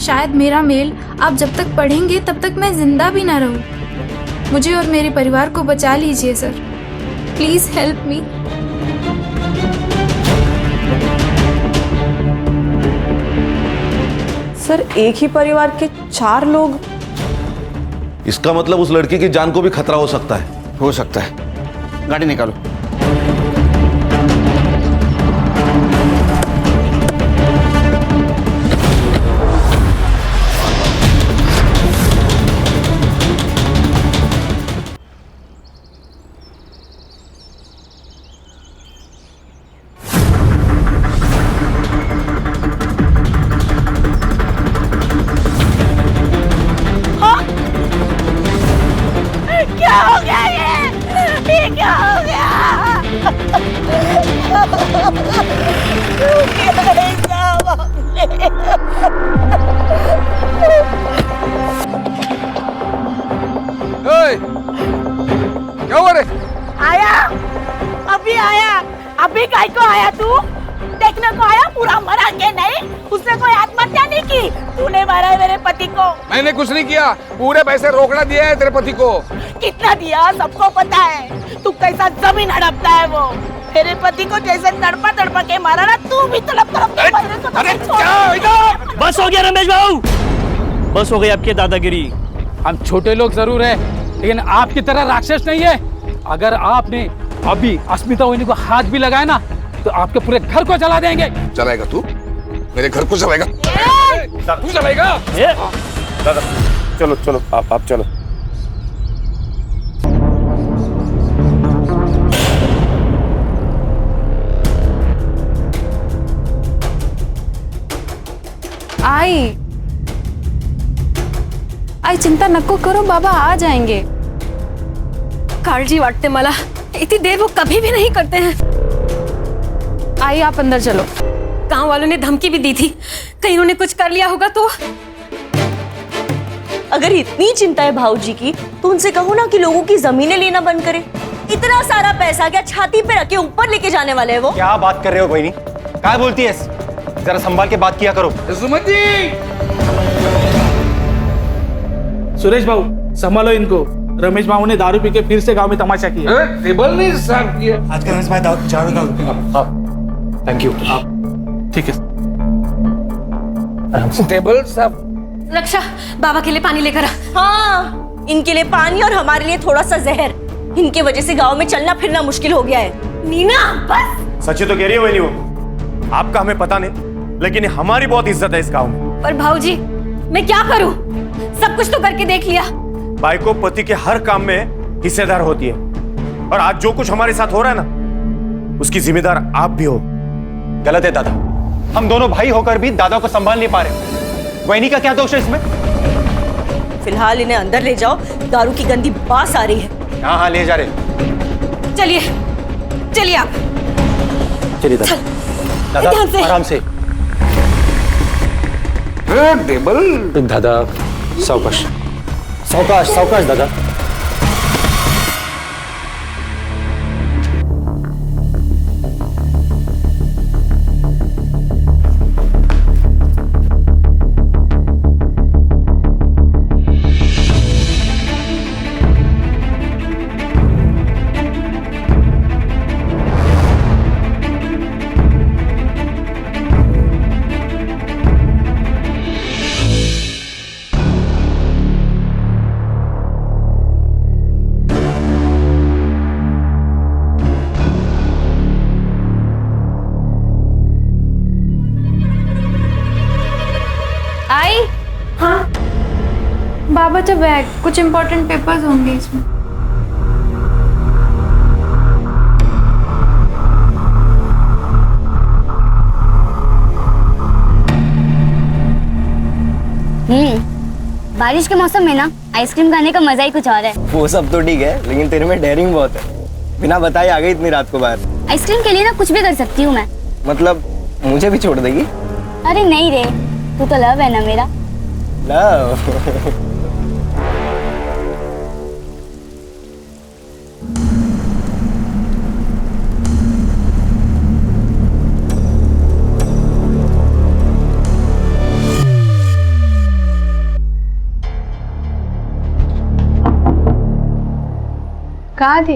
शायद मेरा मेल आप जब तक पढ़ेंगे तब तक मैं जिंदा भी ना रहूं। मुझे और मेरे परिवार को बचा लीजिए sir, please help me. Sir, एक ही परिवार के 4 लोग? इसका मतलब उस लड़की की जान को भी खतरा हो सकता है। हो सकता है। गाड़ी निकालो। क्या हो गया ये क्या हो गया? क्या हुआ रे? आया, अभी आया। अभी काय को आया तू? देखने को आया? पूरा मरा के नहीं? उसने कोई आत्महत्या नहीं की? तूने मारा है मेरे पति को। मैंने कुछ नहीं किया, पूरे पैसे रोकड़ा दिया है तेरे पति को। कितना दिया सबको पता है। तू कैसा जमीन हड़पता है वो। मेरे पति को जैसे तड़पा तड़पा के मारा ना, तू भी तड़प तड़प के मारे तो छोड़। बस हो गया रमेश बाबू, बस हो गई आपकी दादागिरी। हम छोटे लोग जरूर हैं, लेकिन आपकी तरह राक्षस नहीं है। अगर आपने अभी अस्मिता वहिनी को हाथ भी लगाया ना, तो आपके पूरे घर को जला देंगे। चलाएगा तू? मेरे घर को चलाएगा? तू चलाएगा? दादा चलो चलो, आप चलो। आई चिंता नको करो, बाबा आ जाएंगे। काळजी वाटते मला, इतनी देर वो कभी भी नहीं करते हैं। आई आप अंदर चलो। गांव वालों ने धमकी भी दी थी, कहीं उन्होंने कुछ कर लिया होगा तो। अगर इतनी चिंता है भाऊजी की, तो उनसे कहो ना कि लोगों की जमीनें लेना बंद करें। इतना सारा पैसा क्या छाती पे रख के ऊपर लेके जाने वाले हैं वो? क्या बात कर रहे हो बहनी? क्या बोलती है? जरा संभाल के बात किया करो। सुमन जी! सुरेश बाबू, संभालो इनको। रमेश बाबू ने दारू पी के फिर से गांव में तमाशा किया। टेबल नहीं साफ किया। आज का रमेश भाई थैंक यू। ठीक है, टेबल साफ। रक्षा, बाबा के लिए पानी लेकर आ। हाँ, इनके लिए पानी और हमारे लिए थोड़ा सा जहर। इनके वजह से गांव में चलना फिरना मुश्किल हो गया है। नीना बस। सच्ची तो कह रही है बहनी वो। आपका हमें पता नहीं, लेकिन हमारी बहुत इज्जत है इस गांव में। पर भाऊजी, मैं क्या करूं? सब कुछ तो करके देख लिया। बाई को पति के हर काम में हिस्सेदार होती है, और आज जो कुछ हमारे साथ हो रहा है ना, उसकी जिम्मेदार आप भी हो। गलत है दादा, हम दोनों भाई होकर भी दादा को संभाल नहीं पा रहे। वहिनी का क्या दोष है इसमें? फिलहाल इन्हें अंदर ले जाओ, दारू की गंदी बास आ रही है। हाँ हाँ, ले जा रहे। चलिए चलिए आप। चलिए दादा, ध्यान से। आराम से। टेबल दादा सावकाश सावकाश सावकाश दादा। बाबा का बैग, कुछ इम्पोर्टेंट पेपर्स होंगे इसमें। बारिश के मौसम में ना आइसक्रीम खाने का मजा ही कुछ और है। वो सब तो ठीक है, लेकिन तेरे में डेयरिंग बहुत है। बिना बताए आ गई इतनी रात को बाहर। आइसक्रीम के लिए ना कुछ भी कर सकती हूँ मैं। मतलब मुझे भी छोड़ देगी? अरे नहीं रे, तू तो लव है ना मेरा। लव? कहाँ थी?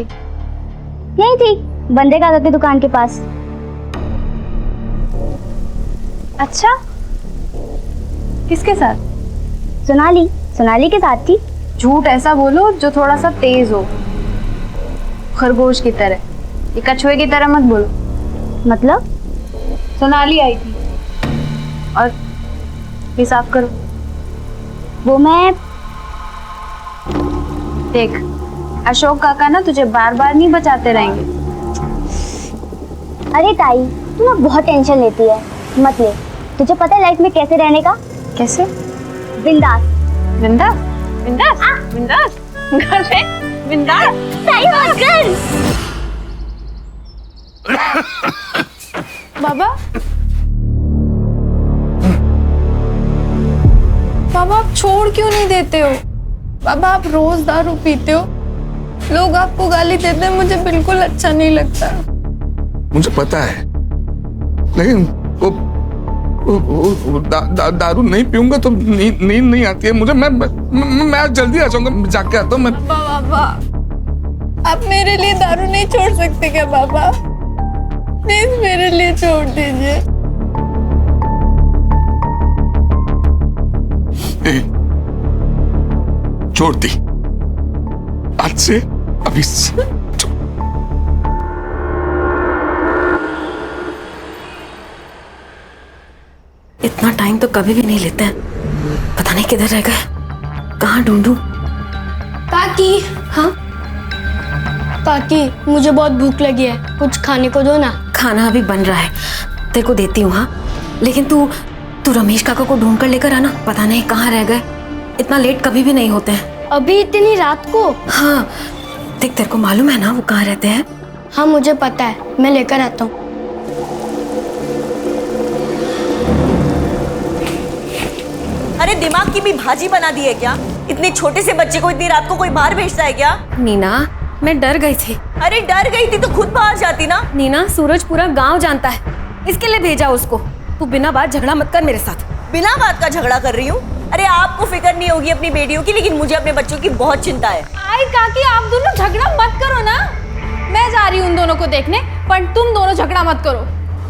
यही थी, बंदे कागज की दुकान के पास। अच्छा, किसके साथ? सोनाली के साथ थी। झूठ ऐसा बोलो जो थोड़ा सा तेज हो, खरगोश की तरह। ये कछुए की तरह मत बोलो। मतलब? सोनाली आई थी। और ये साफ करो। वो मैं देख, अशोक काका ना तुझे बार बार नहीं बचाते रहेंगे। अरे ताई, तू ना बहुत टेंशन लेती है। मत ले। तुझे पता है लाइफ में कैसे रहने का? कैसे? बिंदास। बिंदास? बिंदास? बिंदास? घर पे बिंदास? ताई मत कर। बाबा, बाबा आप छोड़ क्यों नहीं देते हो? बाबा आप रोज दारू पीते हो, लोग आपको गाली देते हैं, मुझे बिल्कुल अच्छा नहीं लगता। मुझे पता है, लेकिन वो दारू नहीं पीऊंगा तो नींद नहीं आती है मुझे। मैं आज जल्दी आ जाऊंगा, जाके आता हूँ मैं। बाबा आप मेरे लिए दारू नहीं छोड़ सकते क्या बाबा? प्लीज मेरे लिए छोड़ दीजिए। छोड़ दी, आज से, अभी से। इतना टाइम तो कभी भी नहीं लेते हैं। पता नहीं किधर रह गए, कहाँ ढूंढूं? काकी। हाँ काकी, मुझे बहुत भूख लगी है, कुछ खाने को दो ना। खाना अभी बन रहा है, तेरे को देती हूँ। हाँ, लेकिन तू रमेश काका को ढूंढ कर लेकर आना। पता नहीं कहाँ रह गए, इतना लेट कभी भी नहीं होते हैं। अभी इतनी रात को? हाँ, देख तेरे को मालूम है ना वो कहाँ रहते हैं? हाँ मुझे पता है, मैं लेकर आता हूँ। अरे दिमाग की भी भाजी बना दी है क्या? इतने छोटे से बच्चे को इतनी रात को कोई बाहर भेजता है क्या? नीना, मैं डर गई थी। अरे डर गई थी तो खुद बाहर जाती ना। नीना, सूरज पूरा गांव जानता है, इसके लिए भेजा उसको। तू बिना बात झगड़ा मत कर मेरे साथ। बिना बात का झगड़ा कर रही हूँ? अरे आपको फिक्र नहीं होगी अपनी बेटियों की, लेकिन मुझे अपने बच्चों की बहुत चिंता है। आई काकी, आप दोनों झगड़ा मत करो ना। मैं जा रही हूँ उन दोनों को देखने, पर तुम दोनों झगड़ा मत करो।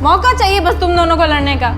मौका चाहिए बस तुम दोनों को लड़ने का।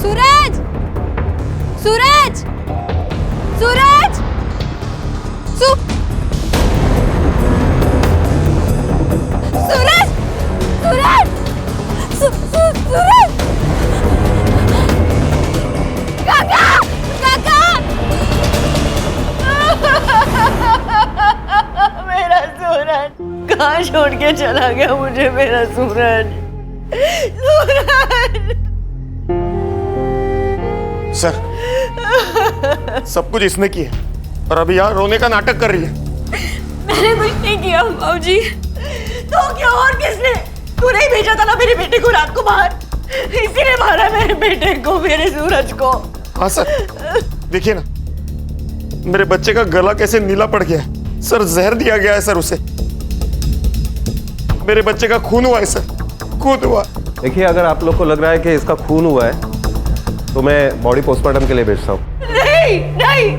सूरज! सूरज! सूरज! सूरज! सूरज! काका! काका! मेरा सूरज कहाँ छोड़ के चला गया मुझे, मेरा सूरज। सूरज! सर, सब कुछ इसने किया और अभी यहाँ रोने का नाटक कर रही है। मैंने कुछ नहीं किया बाबूजी। तो क्या और किसने? तू नहीं भेजा था ना मेरे बेटे को रात को बाहर, इसीलिए मारा मेरे बेटे को, मेरे सूरज को। हाँ सर, देखिए ना मेरे बच्चे का गला कैसे नीला पड़ गया है। सर जहर दिया गया है सर उसे। मेरे बच्चे का खून हुआ है सर, खून हुआ। देखिए, अगर आप लोग को लग रहा है कि इसका खून हुआ है तो मैं बॉडी पोस्टमार्टम के लिए भेजता हूँ। नहीं नहीं,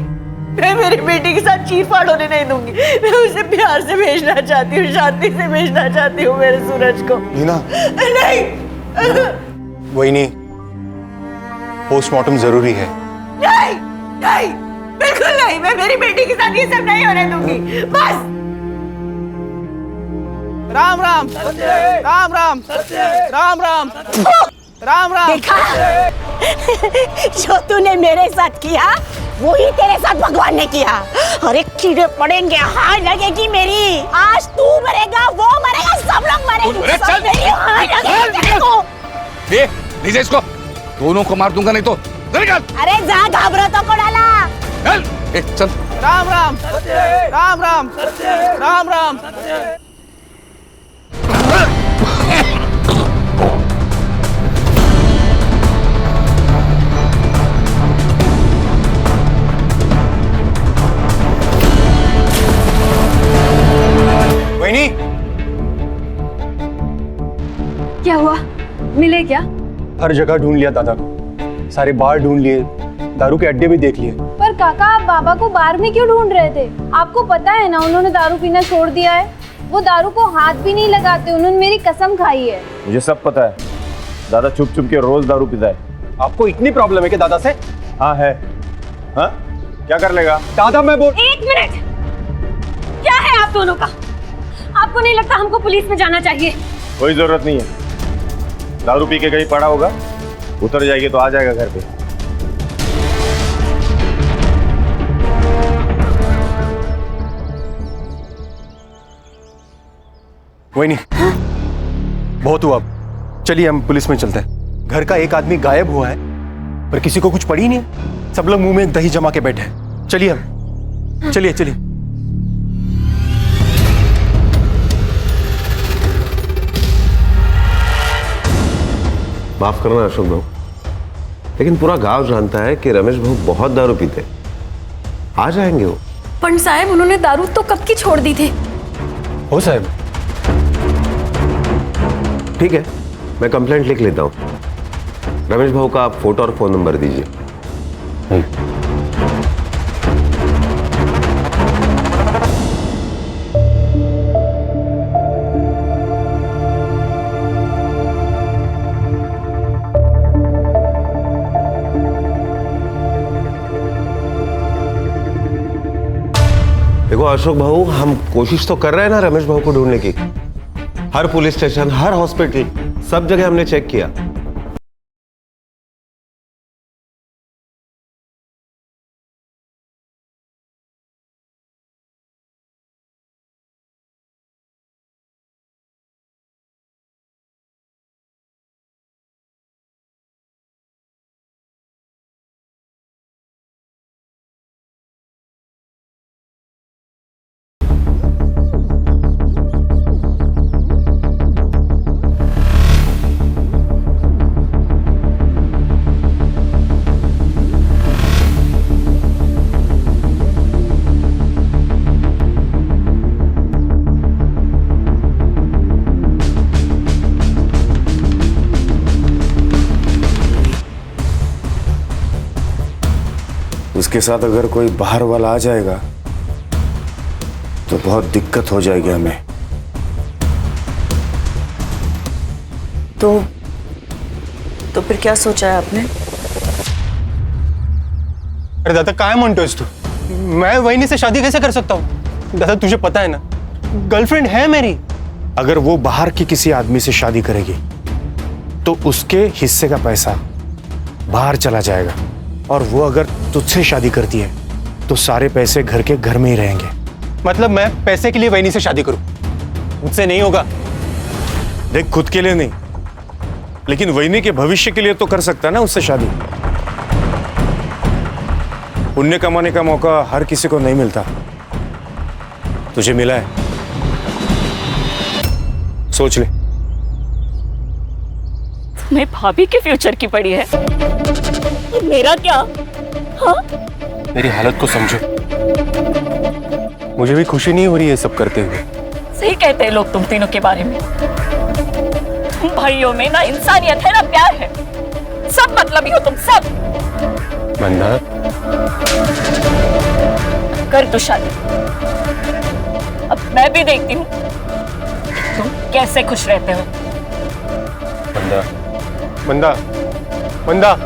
मैं मेरी बेटी के साथ चीरफाड़ होने नहीं दूंगी। मैं उसे प्यार से भेजना चाहती हूँ, शांति से भेजना चाहती हूँ मेरे सूरज को। नीना, नहीं वही नहीं, पोस्टमार्टम जरूरी है। नहीं नहीं, बिल्कुल नहीं, मैं मेरी बेटी के साथ ये सब नहीं होने दूंगी। बस। राम राम राम राम राम राम राम राम। देखा जो तूने मेरे साथ किया वो ही तेरे साथ भगवान ने किया। अरे कीड़े पड़ेंगे, हार लगेगी मेरी। आज तू मरेगा, वो मरेगा, सब लोग मरेंगे। सब मेरी हार लगेगी तेरे को। लीजिए इसको, दोनों को मार दूंगा नहीं तो। अरे जा, घाबरो तो को डाला। चल। राम राम राम राम राम राम। वहीनी, क्या हुआ? मिले क्या? हर जगह ढूंढ लिया दादा को, सारे बार ढूंढ लिए, दारू के अड्डे भी देख लिए। पर काका, आप बाबा को बार में क्यों ढूंढ रहे थे? आपको पता है ना उन्होंने दारू पीना छोड़ दिया है। वो दारू को हाथ भी नहीं लगाते, उन्होंने मेरी कसम खाई है। मुझे सब पता है, दादा छुप छुप के रोज दारू पीता है। आपको इतनी प्रॉब्लम है कि दादा से? हाँ है। हाँ, क्या कर लेगा दादा? मैं बोल। 1 मिनट, क्या है आप दोनों का? आपको नहीं लगता हमको पुलिस में जाना चाहिए? कोई जरूरत नहीं है, दारू पी के कहीं पड़ा होगा, उतर जाएगी तो आ जाएगा घर पे। कोई नहीं, बहुत हुआ, चलिए हम पुलिस में चलते हैं। घर का एक आदमी गायब हुआ है पर किसी को कुछ पड़ी ही नहीं, सब लोग मुंह में दही जमा के बैठे हैं। चलिए हम, चलिए चलिए। माफ करना अशोक भाऊ, लेकिन पूरा गांव जानता है कि रमेश भाऊ बहुत दारू पीते। आ जाएंगे वो। पंडित साहब, उन्होंने दारू तो कब की छोड़ दी थी। हो साहब, ठीक है, मैं कंप्लेंट लिख लेता हूँ। रमेश भाऊ का आप फोटो और फोन नंबर दीजिए। देखो अशोक भाऊ, हम कोशिश तो कर रहे हैं ना रमेश भाऊ को ढूंढने की। हर पुलिस स्टेशन, हर हॉस्पिटल, सब जगह हमने चेक किया। उसके साथ अगर कोई बाहर वाला आ जाएगा तो बहुत दिक्कत हो जाएगी हमें। तो फिर क्या सोचा है आपने? अरे दादा, काय म्हणतोयस तू? मैं वहीनी से शादी कैसे कर सकता हूँ? दादा तुझे पता है ना, गर्लफ्रेंड है मेरी। अगर वो बाहर की किसी आदमी से शादी करेगी तो उसके हिस्से का पैसा बाहर चला जाएगा, और वो अगर तुझसे शादी करती है तो सारे पैसे घर के घर में ही रहेंगे। मतलब मैं पैसे के लिए वहीनी से शादी करूं? मुझसे नहीं होगा। देख, खुद के लिए नहीं, लेकिन वहीनी के भविष्य के लिए तो कर सकता ना उससे शादी। पुण्य कमाने का मौका हर किसी को नहीं मिलता, तुझे मिला है, सोच ले। तुम्हें भाभी के फ्यूचर की पड़ी है, मेरा क्या? हाँ? मेरी हालत को समझो, मुझे भी खुशी नहीं हो रही है सब करते हुए। सही कहते हैं लोग तुम तीनों के बारे में। तुम भाइयों में ना इंसानियत है ना प्यार है, सब मतलबी हो तुम सब। मंदा, कर दो शादी, अब मैं भी देखती हूँ तुम कैसे खुश रहते हो। मंदा, मंदा, मंदा।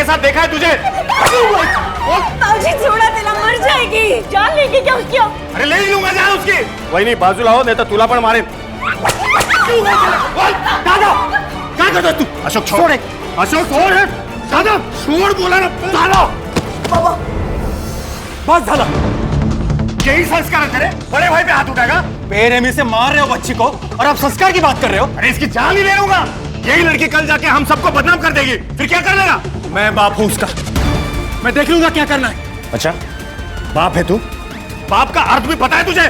साथ देखा है तुझे? बाबूजी छोड़ा देना, मर जाएगी। जान लेंगे क्या उसकी? अरे ले ही लूंगा जान उसकी। वही नहीं, बाजू लाओ नहीं तो तुला पण मारे। दादा क्या करता तू? अशोक छोड़, अशोक छोड़। दादा छोड़ बोला ना। दादा बाबा बस दादा, यही संस्कार है तेरे? बड़े भाई पे हाथ उठाएगा? बेरहमी से मार रहे हो बच्ची को और आप संस्कार की बात कर रहे हो? अरे इसकी जान ही ले लूंगा। यही लड़की कल जाके हम सबको बदनाम कर देगी, फिर क्या कर लेगा? मैं बाप हूं उसका, मैं देख लूंगा क्या करना है। अच्छा बाप है तू? बाप का अर्थ भी पता है तुझे?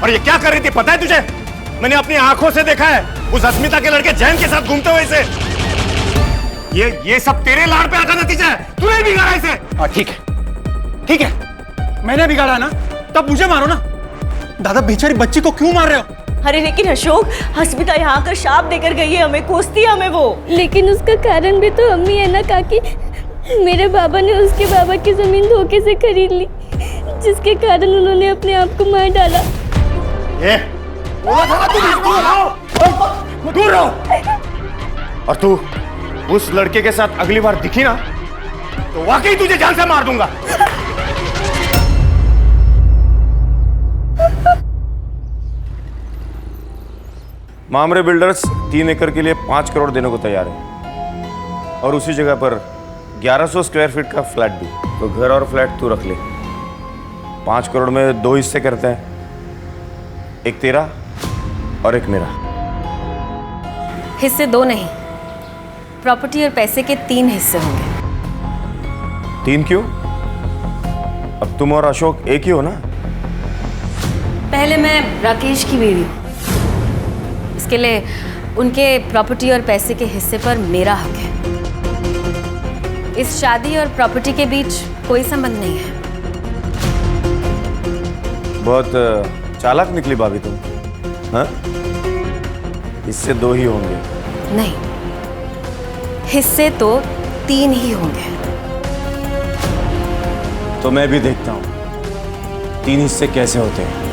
और ये क्या कर रही थी पता है तुझे? मैंने अपनी आंखों से देखा है उस अस्मिता के लड़के जैन के साथ घूमते हुए इसे। ये सब तेरे लाड़ पे आका नतीजा है। तूने बिगाड़ा इसे। हाँ ठीक है, मैंने बिगाड़ा ना, तब मुझे मारो ना। दादा बेचारी बच्ची को क्यों मार रहे हो? अरे लेकिन अशोक, अस्मिता यहाँ आकर शाप देकर गई है हमें, कोसती है हमें वो। लेकिन उसका कारण भी तो अम्मी है ना काकी। मेरे बाबा ने उसके बाबा की जमीन धोखे से खरीद ली, जिसके कारण उन्होंने अपने आप को मार डाला। दूर रहो। और तू उस लड़के के साथ अगली बार दिखी ना तो वाकई तुझे जान से मार दूंगा। मामरे बिल्डर्स 3 एकड़ के लिए 5 करोड़ देने को तैयार है और उसी जगह पर 1100 स्क्वायर फीट का फ्लैट भी। तो घर और फ्लैट तू रख ले। 5 करोड़ में 2 हिस्से करते हैं, एक तेरा और एक मेरा। हिस्से 2 नहीं, प्रॉपर्टी और पैसे के 3 हिस्से होंगे। 3 क्यों? अब तुम और अशोक एक ही हो ना? पहले मैं राकेश की बीवी हूँ, इसके लिए उनके प्रॉपर्टी और पैसे के हिस्से पर मेरा हक है। इस शादी और प्रॉपर्टी के बीच कोई संबंध नहीं है। बहुत चालाक निकली भाभी तुम। हाँ? हिस्से 2 ही होंगे। नहीं, हिस्से तो 3 ही होंगे। तो मैं भी देखता हूं 3 हिस्से कैसे होते हैं।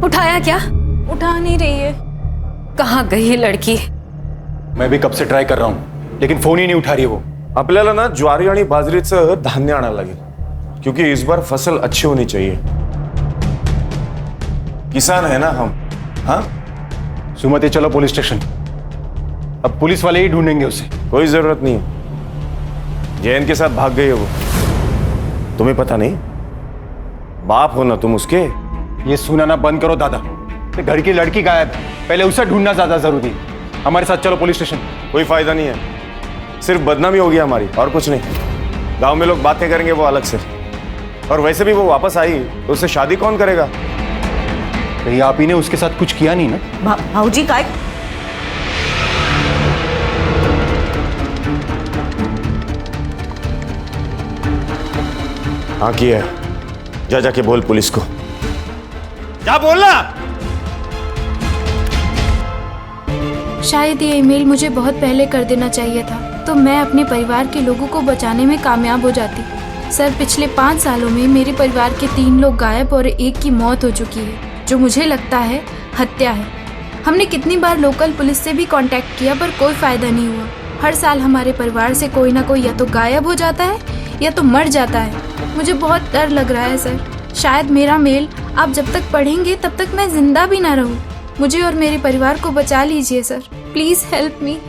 उठाया क्या? उठा नहीं रही है। कहाँ गई ये लड़की? मैं भी कब से ट्राय कर रहा हूं लेकिन फोन ही नहीं उठा रही वो। आपल्याला ना ज्वारी आणि बाजरीचं धान्य आणायला लागेल क्योंकि इस बार फसल अच्छी होनी चाहिए। किसान है ना हम। हाँ सुमति चलो पुलिस स्टेशन, अब पुलिस वाले ही ढूंढेंगे उसे। कोई जरूरत नहीं है, जैन के साथ भाग गई है वो। तुम्हें पता नहीं? बाप हो ना तुम उसके। ये सुनाना बंद करो दादा, घर की लड़की गायब है, पहले उसे ढूंढना ज्यादा जरूरी है। हमारे साथ चलो पुलिस स्टेशन। कोई फायदा नहीं है, सिर्फ बदनामी होगी हमारी और कुछ नहीं। गांव में लोग बातें करेंगे वो अलग से, और वैसे भी वो वापस आई तो उससे शादी कौन करेगा? कहीं आप ही ने उसके साथ कुछ किया नहीं ना? भाऊजी काय? हाँ किया है, जा जाके बोल पुलिस को, जा बोलना। शायद ये ईमेल मुझे बहुत पहले कर देना चाहिए था, तो मैं अपने परिवार के लोगों को बचाने में कामयाब हो जाती। सर, पिछले 5 सालों में मेरे परिवार के 3 लोग गायब और 1 की मौत हो चुकी है, जो मुझे लगता है हत्या है। हमने कितनी बार लोकल पुलिस से भी कांटेक्ट किया पर कोई फायदा नहीं हुआ। हर साल हमारे परिवार से कोई ना कोई या तो गायब हो जाता है या तो मर जाता है। मुझे बहुत डर लग रहा है सर, शायद मेरा मेल आप जब तक पढ़ेंगे तब तक मैं जिंदा भी ना रहूं। मुझे और मेरे परिवार को बचा लीजिए sir, please help me.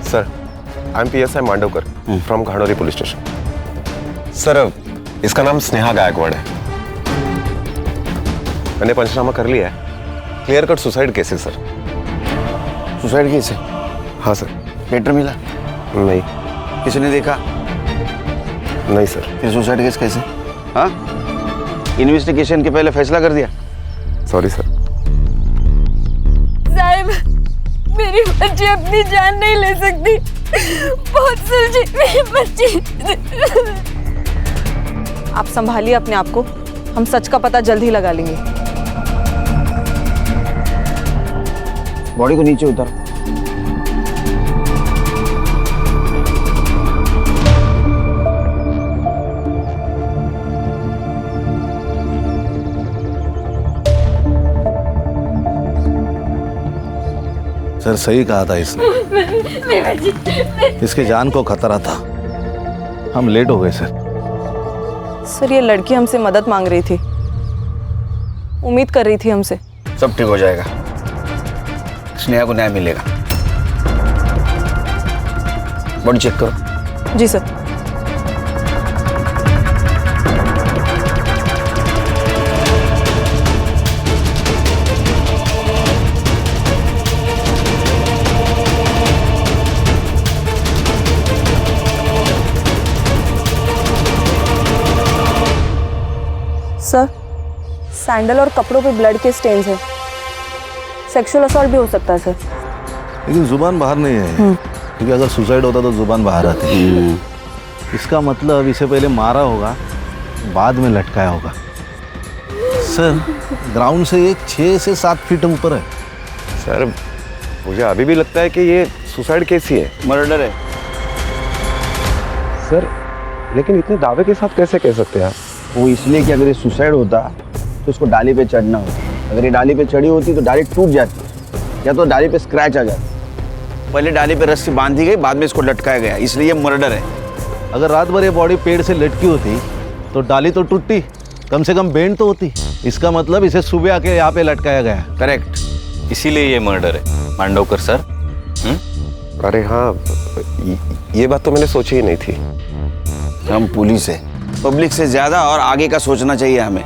Sir, I am PSI Mandavkar from Ghanoli police station. Sir, इसका नाम स्नेहा गायकवाड़ है। मैंने पंचनामा कर लिया है। क्लियर कट सुसाइड केस है सर। सुसाइड केस है? हाँ सर। लेटर मिला? नहीं। किसी ने देखा? नहीं सर। फिर सुसाइड केस कैसे? हाँ, इन्वेस्टिगेशन के पहले फैसला कर दिया? Sorry sir. साहब, मेरी बच्ची अपनी जान नहीं ले सकती। बहुत सुलझी मेरी बच्ची। आप संभालिए अपने आप को, हम सच का पता जल्द ही लगा लेंगे। बॉडी को नीचे उतार। सर, सही कहा था इसने। इसके जान को खतरा था। हम लेट हो गए सर। सर, ये लड़की हमसे मदद मांग रही थी, उम्मीद कर रही थी हमसे। सब ठीक हो जाएगा, स्नेहा को न्याय मिलेगा। बॉडी चेक करो। जी सर। सर, सैंडल और कपड़ों पे ब्लड के स्टेन्स हैं। सेक्सुअल असॉल्ट भी हो सकता है सर। लेकिन जुबान बाहर नहीं है, क्योंकि अगर सुसाइड होता तो जुबान बाहर आती। इसका मतलब इसे पहले मारा होगा, बाद में लटकाया होगा। सर, ग्राउंड से ये 6 से 7 फीट ऊपर है। सर, मुझे अभी भी लगता है कि ये सुसाइड केस ही है। मर्डर है सर, लेकिन इतने दावे के साथ कैसे कह सकते हैं आप? वो इसलिए कि अगर ये सुसाइड होता तो उसको डाली पे चढ़ना होता। अगर ये डाली पे चढ़ी होती तो डाली टूट जाती, या तो डाली पे स्क्रैच आ जाता। पहले डाली पे रस्सी बांधी गई, बाद में इसको लटकाया गया, इसलिए मर्डर है। अगर रात भर ये बॉडी पेड़ से लटकी होती तो डाली तो टूटती, कम से कम बेंड तो होती। इसका मतलब इसे सुबह आके यहाँ पे लटकाया गया। करेक्ट, इसीलिए ये मर्डर है मांडवकर सर। अरे हाँ, ये बात तो मैंने सोची ही नहीं थी। हम पुलिस है, पब्लिक से ज्यादा और आगे का सोचना चाहिए हमें।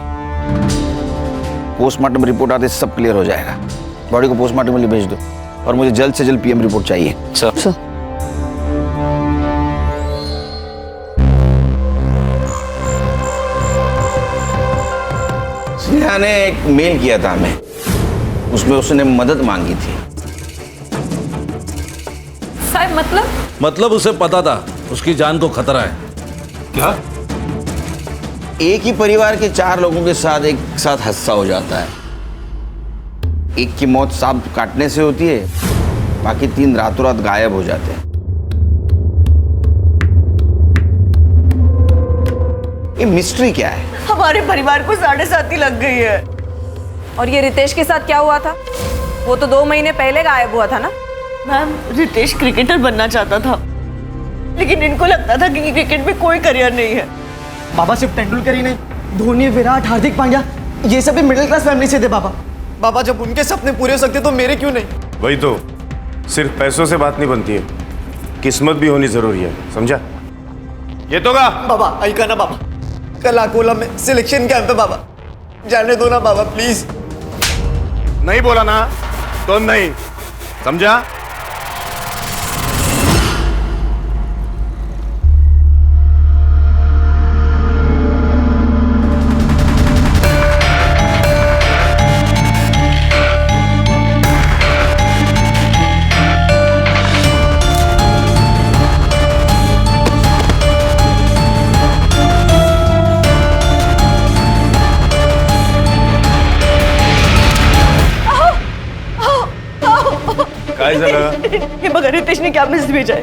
पोस्टमार्टम रिपोर्ट आते सब क्लियर हो जाएगा। बॉडी को पोस्टमार्टम के लिए भेज दो, और मुझे जल्द से जल्द PM रिपोर्ट चाहिए। सर। स्नेहा ने एक मेल किया था हमें, उसमें उसने मदद मांगी थी। साहब, मतलब उसे पता था उसकी जान को खतरा है। क्या? एक ही परिवार के 4 लोगों के साथ एक साथ हादसा हो जाता है। एक की मौत सांप काटने से होती है, बाकी 3 रातों रात गायब हो जाते हैं। ये मिस्ट्री क्या है? हमारे परिवार को 7.5 लग गई है। और ये रितेश के साथ क्या हुआ था? वो तो 2 महीने पहले गायब हुआ था ना? मैम, रितेश क्रिकेटर बनना चाहता था, लेकिन इनको लगता था कि क्रिकेट में कोई करियर नहीं है। बाबा सिर्फ तेंदुलकर ही नहीं, धोनी, विराट, हार्दिक पांड्या, ये सब भी मिडिल क्लास फैमिली से थे। बाबा जब उनके सपने पूरे हो सकते तो मेरे क्यों नहीं? वही तो, सिर्फ पैसों से बात नहीं बनती है, किस्मत भी होनी जरूरी है, समझा? ये तो बाबा ऐका ना बाबा, कल अकोला में सिलेक्शन कैंप है बाबा, जाने दो ना बाबा प्लीज। नहीं बोला ना तो नहीं, समझा? काय झालं? हे बघा, रितेश ने क्या मैसेज भेजा है,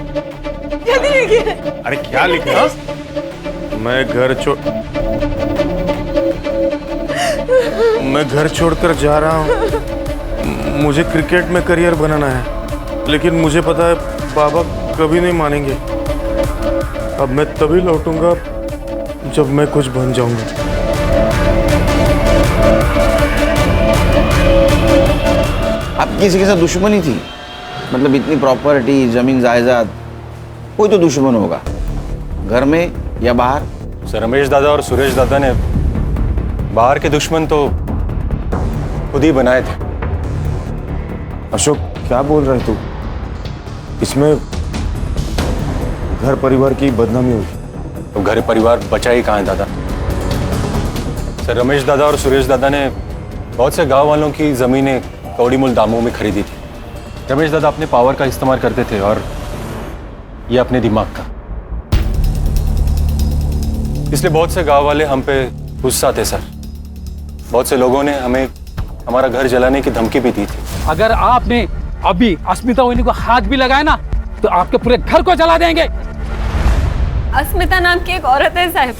जल्दी देखिए। अरे क्या लिखा? मैं घर छोड़कर जा रहा हूँ, मुझे क्रिकेट में करियर बनाना है, लेकिन मुझे पता है बाबा कभी नहीं मानेंगे। अब मैं तभी लौटूंगा जब मैं कुछ बन जाऊंगा। आप किसी के साथ दुश्मनी थी? मतलब इतनी प्रॉपर्टी, जमीन जायदाद, कोई तो दुश्मन होगा, घर में या बाहर। सर रमेश दादा और सुरेश दादा ने बाहर के दुश्मन तो खुद ही बनाए थे। अशोक क्या बोल रहे तू? इसमें घर परिवार की बदनामी होगी। तो घर परिवार बचा ही कहाँ है दादा? सर रमेश दादा और सुरेश दादा ने बहुत से गांव वालों की जमीनें कौड़ी मूल दामों में खरीदी थी। रमेश दादा अपने पावर का इस्तेमाल करते थे और ये अपने दिमाग का। इसलिए बहुत से गांव वाले हम पे गुस्सा थे सर। बहुत से लोगों ने हमें हमारा घर जलाने की धमकी भी दी थी। अगर आपने अभी अस्मिता वहिनी को हाथ भी लगाया ना तो आपके पूरे घर को जला देंगे। अस्मिता नाम की एक औरत है साहब,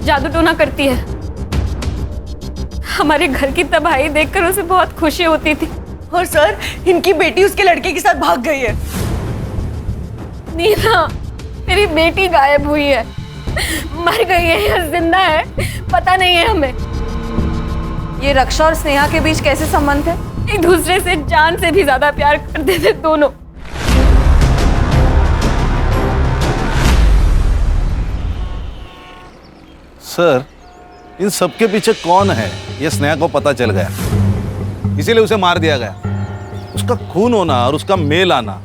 जादू टोना करती है। हमारे घर की तबाही देखकर उसे बहुत खुशी होती थी। और सर इनकी बेटी उसके लड़के के साथ भाग गई है। नीना, मेरी बेटी गायब हुई है, मर गई है या जिंदा है पता नहीं है हमें। ये रक्षा और स्नेहा के बीच कैसे संबंध है? एक दूसरे से जान से भी ज्यादा प्यार करते थे दोनों। सर, इन सबके पीछे कौन है ये स्नेहा को पता चल गया, इसीलिए उसे मार दिया गया। उसका खून होना और उसका मेल आना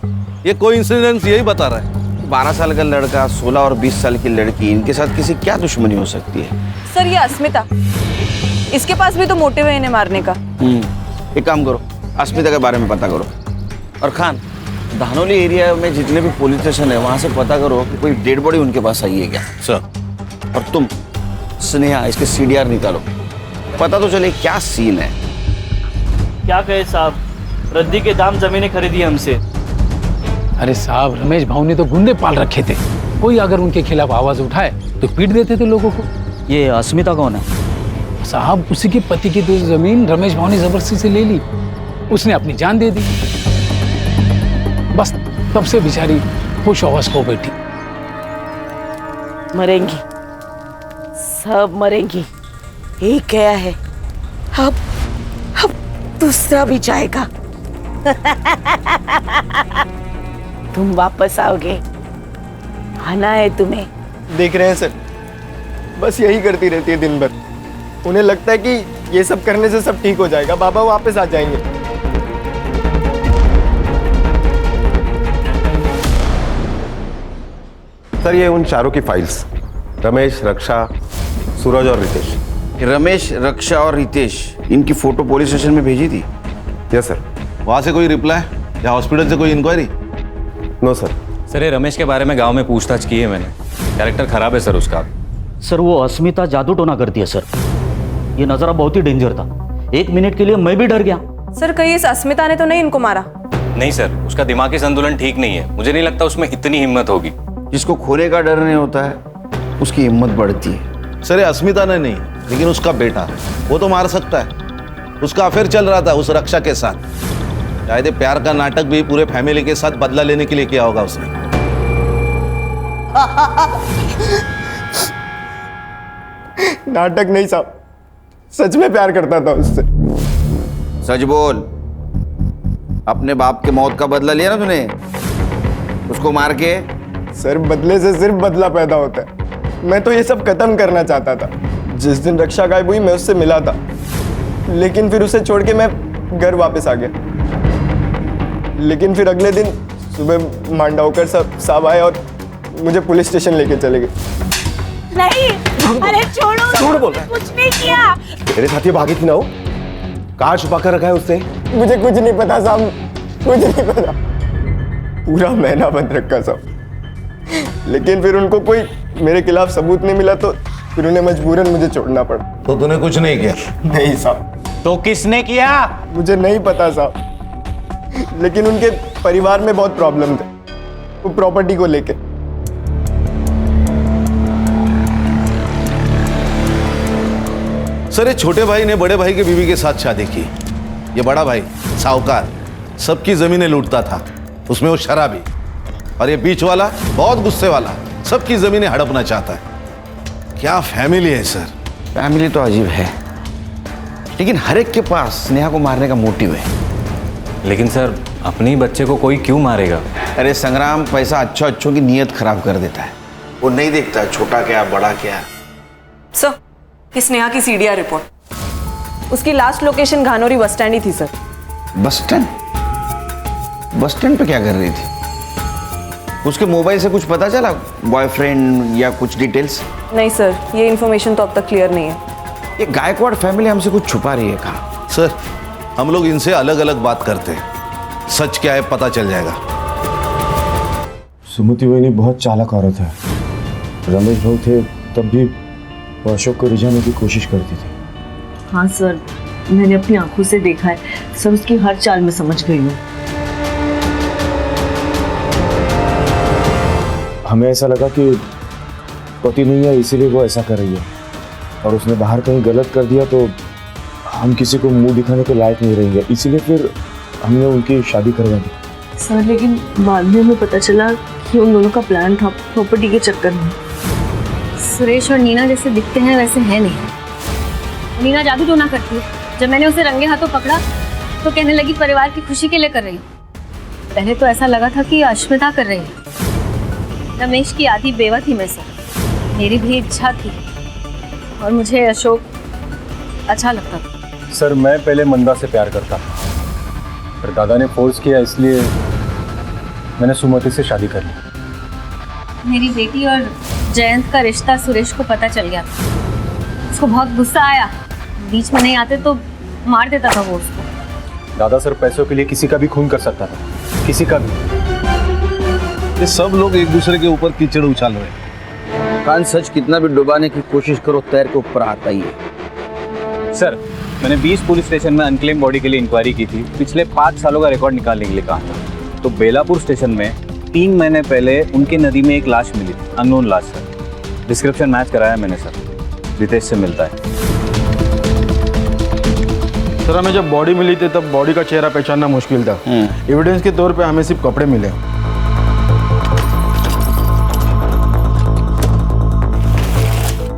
ये कोइंसिडेंस यही बता रहा है। 12 साल का लड़का, 16 और 20 साल की लड़की, इनके साथ किसी क्या दुश्मनी हो सकती है? सर ये अस्मिता, इसके पास भी तो मोटिव है इन्हें मारने का। एक काम करो, अस्मिता के बारे में पता करो। और खान, धानोली एरिया में जितने भी पुलिस स्टेशन है वहां से पता करो कि कोई डेड बॉडी उनके पास आई है क्या। सर। और तुम स्नेहा इसके CDR निकालो, पता तो चले क्या सीन है। क्या कहे साहब, रद्दी के दाम जमीनें खरीदी हमसे। अरे साहब, रमेश भाऊ ने तो गुंडे पाल रखे थे, कोई अगर उनके खिलाफ आवाज उठाए तो पीट देते थे लोगों को। ये अस्मिता कौन है? साहब, उसी के पति की तो जमीन रमेश भाऊ ने जबरदस्ती से ले ली, उसने अपनी जान दे दी। बस तब से बेचारी खुश होश को बैठी। मरेंगी, सब मरेंगी, एक गया है, अब दूसरा भी जाएगा। तुम वापस आओगे, आना है तुम्हें। देख रहे हैं सर, बस यही करती रहती है दिन भर। उन्हें लगता है कि ये सब करने से सब ठीक हो जाएगा, बाबा वापस आ जाएंगे। सर ये उन चारों की फाइल्स, रमेश, रक्षा, सूरज और रितेश। रमेश, रक्षा और रितेश, इनकी फोटो पुलिस स्टेशन में भेजी थी? Yes sir. वहां से कोई रिप्लाई या हॉस्पिटल से कोई इंक्वायरी? No sir. सर ये रमेश के बारे में गांव में पूछताछ की है मैंने, कैरेक्टर खराब है सर उसका। सर वो अस्मिता जादू टोना करती है सर, ये नजारा बहुत ही डेंजर था, 1 मिनट के लिए मैं भी डर गया। सर कहीं इस अस्मिता ने तो नहीं इनको मारा? नहीं सर, उसका दिमागी संतुलन ठीक नहीं है, मुझे नहीं लगता उसमें इतनी हिम्मत होगी। जिसको खोने का डर नहीं होता है उसकी हिम्मत बढ़ती है। सर ये अस्मिता ने नहीं, लेकिन उसका बेटा वो तो मार सकता है। उसका अफेयर चल रहा था उस रक्षा के साथ, शायद ये प्यार का नाटक भी पूरे फैमिली के साथ बदला लेने के लिए किया होगा उसने। नाटक नहीं साहब, सच में प्यार करता था उससे। सच बोल, अपने बाप के मौत का बदला लिया ना तूने उसको मार के? सर बदले से सिर्फ बदला पैदा होता है, मैं तो ये सब खत्म करना चाहता था। जिस दिन रक्षा गायब हुई मैं उससे मिला था, लेकिन फिर उसे छोड़ के मैं घर वापस आ गया। लेकिन फिर अगले दिन सुबह मांडावकर साहब आए और मुझे पुलिस स्टेशन लेके चले गए। नहीं, अरे छोड़ो, छोड़ बोल रहा है। कुछ नहीं किया। तेरे साथ ये भागी थी ना वो, कहाँ छुपा कर रखा है उसने? मुझे कुछ नहीं पता साहब, कुछ नहीं पता। पूरा महीना बंद रखा साहब, लेकिन फिर उनको कोई मेरे खिलाफ सबूत नहीं मिला तो फिर उन्हें मजबूरन मुझे छोड़ना पड़ा। तो तूने कुछ नहीं किया? नहीं साहब। तो किसने किया? मुझे नहीं पता साहब, लेकिन उनके परिवार में बहुत प्रॉब्लम थे, वो प्रॉपर्टी को लेके। सर ये छोटे भाई ने बड़े भाई के बीवी के साथ शादी की। ये बड़ा भाई साहूकार सबकी जमीनें लूटता था, उसमें वो शराबी। और ये बीच वाला बहुत गुस्से वाला, सबकी जमीनें हड़पना चाहता है। क्या फैमिली है सर। फैमिली तो अजीब है, लेकिन हर एक के पास स्नेहा को मारने का मोटिव है। लेकिन सर अपने बच्चे को कोई क्यों मारेगा? अरे संग्राम, पैसा अच्छों की नीयत खराब कर देता है। वो नहीं देखता छोटा क्या बड़ा क्या। सर, इस स्नेहा की सीडीआर रिपोर्ट, उसकी लास्ट लोकेशन घानोरी बस स्टैंड ही थी sir. Bus stand? Bus stand पे क्या कर रही थी? उसके मोबाइल से कुछ पता चला, बॉयफ्रेंड या कुछ डिटेल्स? नहीं सर, ये इन्फॉर्मेशन तो अब तक क्लियर नहीं है। ये गायकवाड़ फैमिली हमसे कुछ छुपा रही है। कहाँ? सर, हम लोग इनसे अलग अलग बात करते हैं, सच क्या है पता चल जाएगा। सुमति वही बहुत चालाक औरत है। रमेश भाऊ थे तब भी वो अशोक को रिझाने की कोशिश करती थी। हाँ सर, मैंने अपनी आंखों से देखा है, सब उसकी हर चाल में समझ गई हूँ। हमें ऐसा लगा कि पति नहीं है इसीलिए वो ऐसा कर रही है, और उसने बाहर कहीं गलत कर दिया तो हम किसी को मुंह दिखाने के लायक नहीं रहेंगे, इसीलिए फिर हमने उनकी शादी करवा दी। सर, लेकिन बाद में हमें पता चला कि उन दोनों का प्लान था प्रॉपर्टी के चक्कर में। सुरेश और नीना जैसे दिखते हैं वैसे है नहीं। नीना जादू टोना करती है। जब मैंने उसे रंगे हाथों पकड़ा तो कहने लगी परिवार की खुशी के लिए कर रही हूँ। पहले तो ऐसा लगा था कि अश्मिता कर रही है। रमेश की आधी बेवा थी मैं से, मेरी भी इच्छा थी, और मुझे अशोक अच्छा लगता था। सर, मैं पहले मंदा से प्यार करता, पर दादा ने फोर्स किया इसलिए मैंने सुमति से शादी कर ली। मेरी बेटी और जयंत का रिश्ता सुरेश को पता चल गया। उसको बहुत गुस्सा आया, बीच में नहीं आते तो मार देता था वो उसको। दादा सर पैसों के लिए किसी का भी खून कर सकता था, किसी का भी। ये सब लोग एक दूसरे के ऊपर कीचड़ उछाल रहे हैं। कान सच कितना भी डुबाने की कोशिश करो, तैर के ऊपर आता ही है। सर, मैंने 20 पुलिस स्टेशन में अनक्लेम बॉडी के लिए इंक्वायरी की थी। पिछले 5 सालों का रिकॉर्ड निकालने के लिए कहा था। तो बेलापुर स्टेशन में 3 महीने पहले उनकी नदी में एक लाश मिली थी, अननोन लाश सर। डिस्क्रिप्शन मैच कराया मैंने सर, रितेश से मिलता है। सर, हमें जब बॉडी मिली थी तब बॉडी का चेहरा पहचानना मुश्किल था। एविडेंस के तौर पे हमें सिर्फ कपड़े मिले।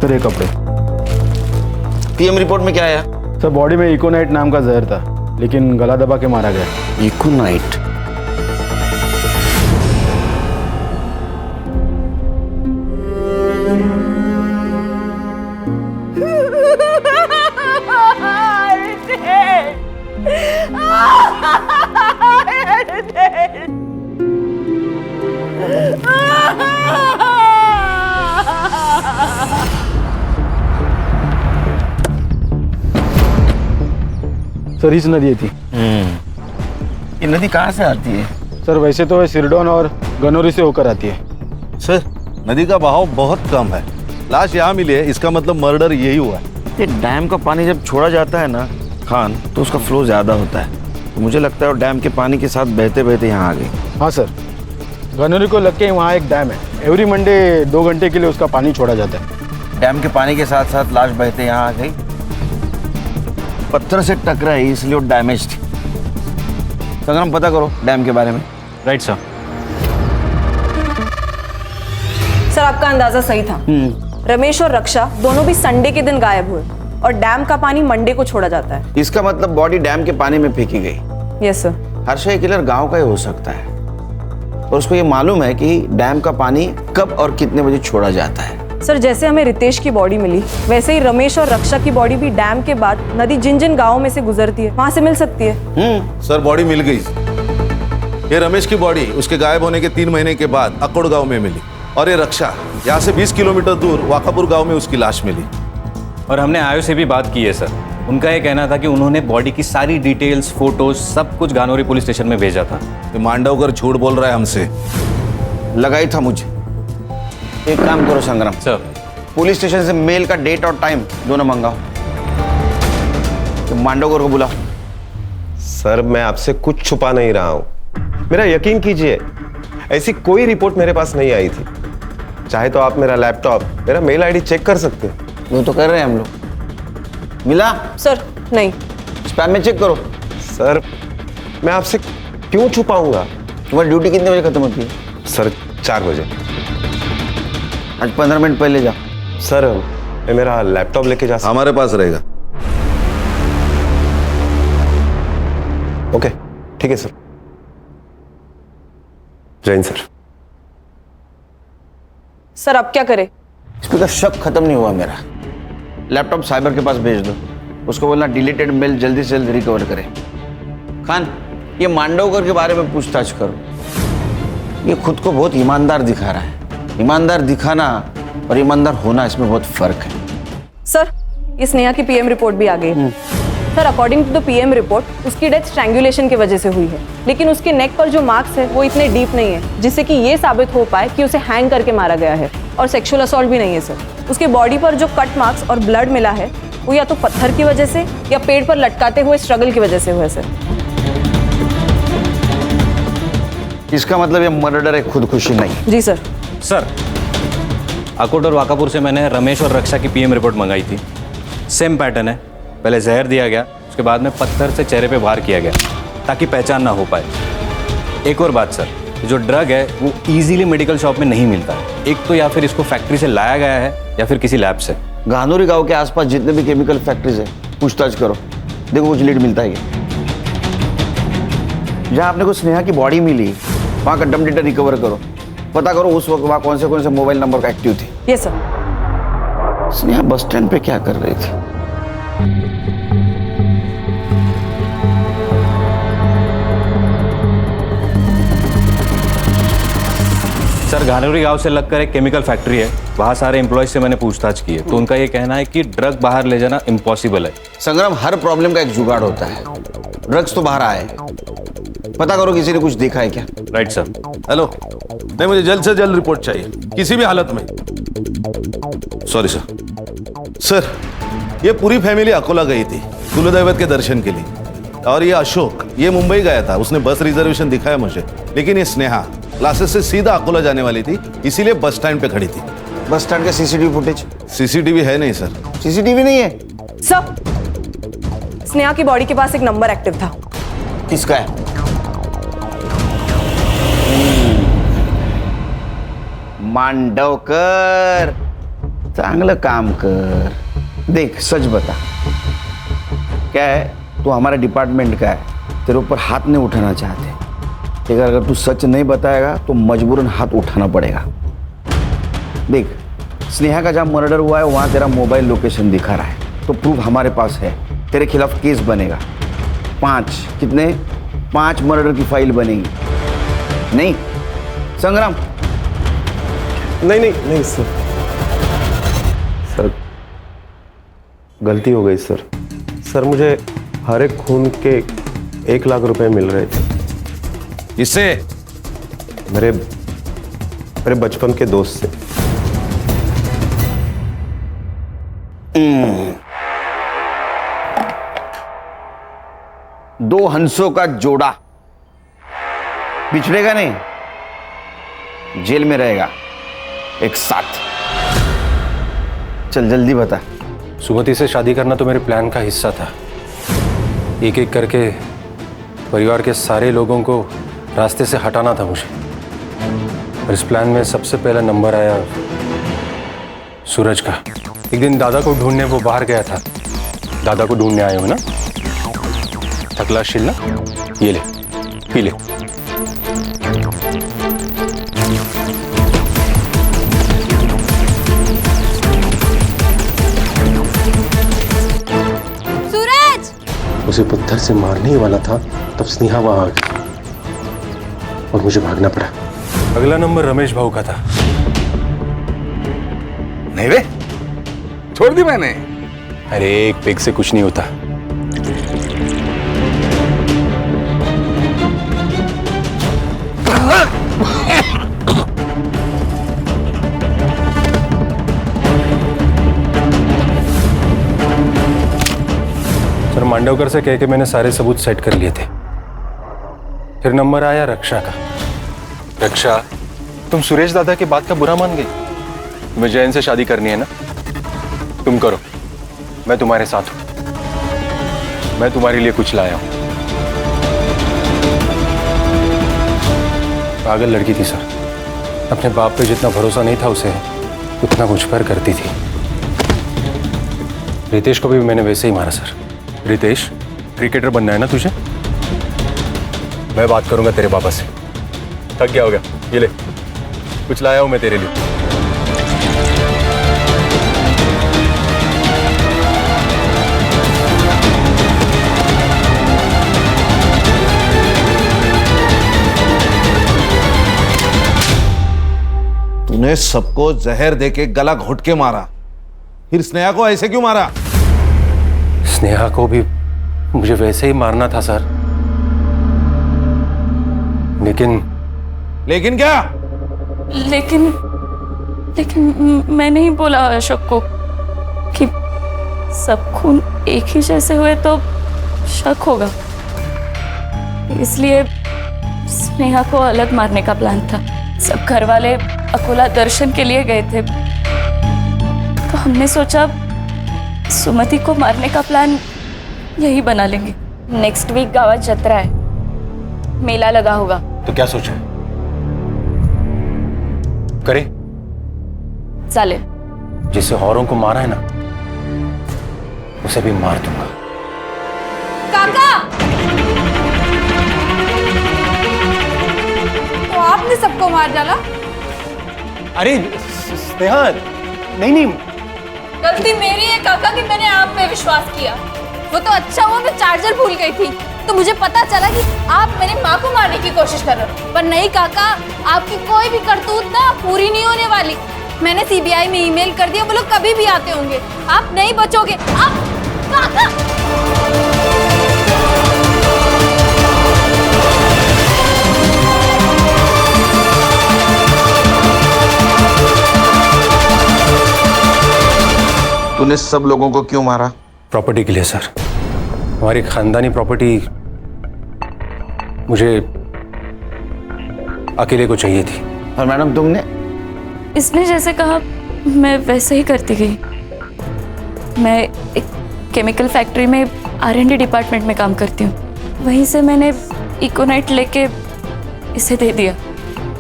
सर, ये कपड़े। पीएम रिपोर्ट में क्या आया? सर, बॉडी में इकोनाइट नाम का जहर था, लेकिन गला दबा के मारा गया। इकोनाइट? सर, इस नदी थी। ये नदी कहाँ से आती है? सर, वैसे तो सिरडोन और गनौरी से होकर आती है। सर, नदी का बहाव बहुत कम है। लाश यहाँ मिली है, इसका मतलब मर्डर यही हुआ है। ये डैम का पानी जब छोड़ा जाता है ना खान, तो उसका फ्लो ज़्यादा होता है। तो मुझे लगता है वो डैम के पानी के साथ बहते बहते यहाँ आ गए। हाँ सर, गनौरी को लग के वहाँ एक डैम है। एवरी मंडे 2 घंटे के लिए उसका पानी छोड़ा जाता है। डैम के पानी के साथ साथ लाश बहते यहाँ आ गई। पत्थर से टकराई इसलिए वो डैमेज थी। संग्राम, पता करो डैम के बारे में। Right sir. सर, आपका अंदाजा सही था। रमेश और रक्षा दोनों भी संडे के दिन गायब हुए, और डैम का पानी मंडे को छोड़ा जाता है। इसका मतलब बॉडी डैम के पानी में फेंकी गई। Yes sir. हर्षा किलर गांव का ही हो सकता है, और उसको ये मालूम है कि डैम का पानी कब और कितने बजे छोड़ा जाता है। सर, जैसे हमें रितेश की बॉडी मिली, वैसे ही रमेश और रक्षा की बॉडी भी डैम के बाद नदी जिन जिन गाँवों में से गुजरती है वहां से मिल सकती है। सर, बॉडी मिल गई। ये रमेश की बॉडी उसके गायब होने के 3 महीने के बाद अकोड़ गांव में मिली, और ये रक्षा यहाँ से 20 किलोमीटर दूर वाकापुर गांव में उसकी लाश मिली। और हमने आयो से भी बात की है सर। उनका ये कहना था कि उन्होंने बॉडी की सारी डिटेल्स, फोटोज, सब कुछ घानौरी पुलिस स्टेशन में भेजा था। मांडवकर झूठ बोल रहा है हमसे। लगाई था मुझे। एक काम करो संग्राम सर, पुलिस स्टेशन से मेल का डेट और टाइम दोनों मंगाओ। तो मांडवकर को बुलाओ। सर, मैं आपसे कुछ छुपा नहीं रहा हूं। मेरा यकीन कीजिए, ऐसी कोई रिपोर्ट मेरे पास नहीं आई थी। चाहे तो आप मेरा लैपटॉप, मेरा मेल आईडी चेक कर सकते हैं। वो तो कर रहे हैं हम लोग। मिला? सर, नहीं। स्पैम में चेक करो। सर, मैं आपसे क्यों छुपाऊंगा? तुम्हारी ड्यूटी कितने बजे खत्म होती है? सर, 4 बजे। आज 15 मिनट पहले जा। सर, मैं मेरा लैपटॉप लेके जा सकता? हमारे पास रहेगा। ओके, ठीक है सर। जैन सर। सर अब क्या करें? इस पर शक खत्म नहीं हुआ मेरा। लैपटॉप साइबर के पास भेज दो, उसको बोलना डिलीटेड मेल जल्दी से जल्दी रिकवर करे। खान, ये मांडवकर के बारे में पूछताछ करो। ये खुद को बहुत ईमानदार दिखा रहा है। ईमानदार दिखाना और ईमानदार होना, इसमें बहुत फर्क है। सर, ये स्नेहा की पीएम रिपोर्ट भी आ गई। Sir, according to the PM report उसकी डेथ स्ट्रैंगुलेशन की वजह से हुई है, लेकिन उसके नेक पर जो मार्क्स है वो इतने डीप नहीं है जिससे कि ये साबित हो पाए कि उसे हैंग करके मारा गया है, और सेक्सुअल असॉल्ट भी नहीं है। सर, उसके बॉडी पर जो कट मार्क्स और ब्लड मिला है वो या तो पत्थर की वजह से या पेड़ पर लटकाते हुए स्ट्रगल की वजह से हुआ है। सर, इसका मतलब ये मर्डर है, खुदकुशी नहीं। जी सर। सर, अकोट और वाकापुर से मैंने रमेश और रक्षा की पीएम रिपोर्ट मंगाई थी। सेम पैटर्न है, पहले जहर दिया गया, उसके बाद में पत्थर से चेहरे पे वार किया गया ताकि पहचान ना हो पाए। एक और बात सर, जो ड्रग है वो इजीली मेडिकल शॉप में नहीं मिलता है। एक तो या फिर इसको फैक्ट्री से लाया गया है या फिर किसी लैब से। गांधोरी गांव के आसपास जितने भी केमिकल फैक्ट्रीज है, पूछताछ करो, देखो कुछ लीड मिलता है। जहां आपने को स्नेहा की बॉडी मिली वहां का डम डेटा रिकवर करो, पता करो उस वक्त वहां कौन से मोबाइल नंबर का एक्टिव थे। Yes sir. Sneha bus stand पे क्या कर रही थी? सर, घानोरी गांव से लगकर एक केमिकल फैक्ट्री है, वहाँ सारे एम्प्लॉयज से मैंने पूछताछ की है, तो उनका ये कहना है कि ड्रग बाहर ले जाना इम्पॉसिबल है। संग्राम, हर प्रॉब्लम का एक जुगाड़ होता है। ड्रग्स तो बाहर आए, पता करो किसी ने कुछ देखा है क्या? Right sir. हेलो, नहीं मुझे जल्द से जल्द रिपोर्ट चाहिए, किसी भी हालत में। Sorry sir. सर, ये पूरी फैमिली अकोला गई थी कुलदैवत के दर्शन के लिए, और ये अशोक ये मुंबई गया था, उसने बस रिजर्वेशन दिखाया मुझे। लेकिन ये स्नेहा क्लासेस से सीधा अकोला जाने वाली थी, इसीलिए बस स्टैंड पे खड़ी थी। बस स्टैंड का सीसीटीवी फुटेज? सीसीटीवी है नहीं सर। सीसीटीवी नहीं है सर, स्नेहा की बॉडी के पास एक नंबर एक्टिव था। किसका है? मांडवकर, चांगलं काम कर। देख, सच बता, क्या है, तू हमारे डिपार्टमेंट का है, तेरे ऊपर हाथ नहीं उठाना चाहते, लेकिन अगर तू सच नहीं बताएगा तो मजबूरन हाथ उठाना पड़ेगा। देख, स्नेहा का जहाँ मर्डर हुआ है वहाँ तेरा मोबाइल लोकेशन दिखा रहा है, तो प्रूफ हमारे पास है, तेरे खिलाफ केस बनेगा। 5 मर्डर की फाइल बनेगी। नहीं संग्राम? नहीं सर, गलती हो गई सर। सर, मुझे हर एक खून के 1 लाख रुपए मिल रहे थे। इससे मेरे बचपन के दोस्त से। दो हंसों का जोड़ा बिछड़ेगा नहीं, जेल में रहेगा एक साथ। चल जल्दी बता। सुमति से शादी करना तो मेरे प्लान का हिस्सा था। एक एक करके परिवार के सारे लोगों को रास्ते से हटाना था मुझे, और इस प्लान में सबसे पहला नंबर आया सूरज का। एक दिन दादा को ढूंढने वो बाहर गया था। दादा को ढूंढने आए हो ना? थकलाशील ना? ये ले, पी ले। सूरज! उसे पत्थर से मारने ही वाला था तब स्नेहा वहां आ गई और मुझे भागना पड़ा। अगला नंबर रमेश भाऊ का था। नहीं रे, छोड़ दी मैंने। अरे एक पेग से कुछ नहीं होता। सर, मांडवकर से कह के मैंने सारे सबूत सेट कर लिए थे। फिर नंबर आया रक्षा का। रक्षा, तुम सुरेश दादा की बात का बुरा मान गई? तुम्हें जैन से शादी करनी है ना? तुम करो, मैं तुम्हारे साथ हूं। मैं तुम्हारे लिए कुछ लाया हूं। पागल लड़की थी सर, अपने बाप पे जितना भरोसा नहीं था उसे उतना मुझ पर करती थी। रितेश को भी मैंने वैसे ही मारा सर। रितेश, क्रिकेटर बनना है ना तुझे? मैं बात करूंगा तेरे पापा से, थक गया होगा, ये ले, कुछ लाया हूं मैं तेरे लिए। तूने सबको जहर देके गला घोट के मारा, फिर स्नेहा को ऐसे क्यों मारा? स्नेहा को भी मुझे वैसे ही मारना था सर, लेकिन क्या? लेकिन मैं नहीं बोला अशोक को कि सब खून एक ही जैसे हुए तो शक होगा, इसलिए स्नेहा को अलग मारने का प्लान था। सब घर वाले अकोला दर्शन के लिए गए थे, तो हमने सोचा सुमति को मारने का प्लान यही बना लेंगे। नेक्स्ट वीक गावात जत्रा है, मेला लगा होगा। तो क्या सोचा करें? चालेल। जिसे औरों को मारा है ना, उसे भी मार दूंगा। काका, तो आपने सबको मार डाला? अरे स्नेहा, नहीं, गलती मेरी है काका कि मैंने आप पे विश्वास किया। वो तो अच्छा हुआ मैं चार्जर भूल गई थी, तो मुझे पता चला कि आप मेरी माँ को मारने की कोशिश कर रहे हो। पर नहीं काका, आपकी कोई भी करतूत ना पूरी नहीं होने वाली। मैंने सीबीआई में ईमेल कर दिया, वो लोग कभी भी आते होंगे, आप नहीं बचोगे। आप काका, तूने सब लोगों को क्यों मारा? प्रॉपर्टी के लिए सर। हमारी खानदानी प्रॉपर्टी मुझे अकेले को चाहिए थी। और मैडम तुमने? इसने जैसे कहा मैं वैसे ही करती गई। मैं एक केमिकल फैक्ट्री में R&D डिपार्टमेंट में काम करती हूँ, वहीं से मैंने इकोनाइट लेके इसे दे दिया।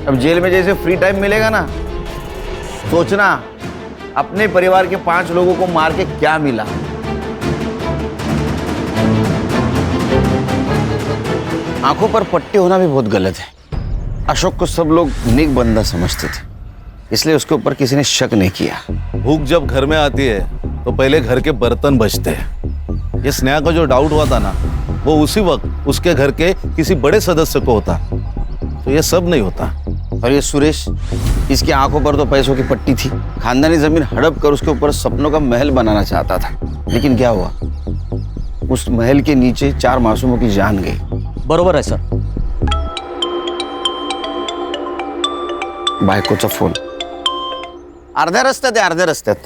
अब जेल में जैसे फ्री टाइम मिलेगा ना, सोचना अपने परिवार के 5 लोगों को मार के क्या मिला। आंखों पर पट्टी होना भी बहुत गलत है। अशोक को सब लोग नेक बंदा समझते थे, इसलिए उसके ऊपर किसी ने शक नहीं किया। भूख जब घर में आती है तो पहले घर के बर्तन बचते हैं। ये स्नेहा को जो डाउट हुआ था ना, वो उसी वक्त उसके घर के किसी बड़े सदस्य को होता, तो ये सब नहीं होता। और ये सुरेश, इसकी आंखों पर तो पैसों की पट्टी थी, खानदानी जमीन हड़प कर उसके ऊपर सपनों का महल बनाना चाहता था। लेकिन क्या हुआ, उस महल के नीचे 4 मासूमों की जान गई। बरोबर आहे सर। बायकोचा फोन अर्ध्या रस्त्यात.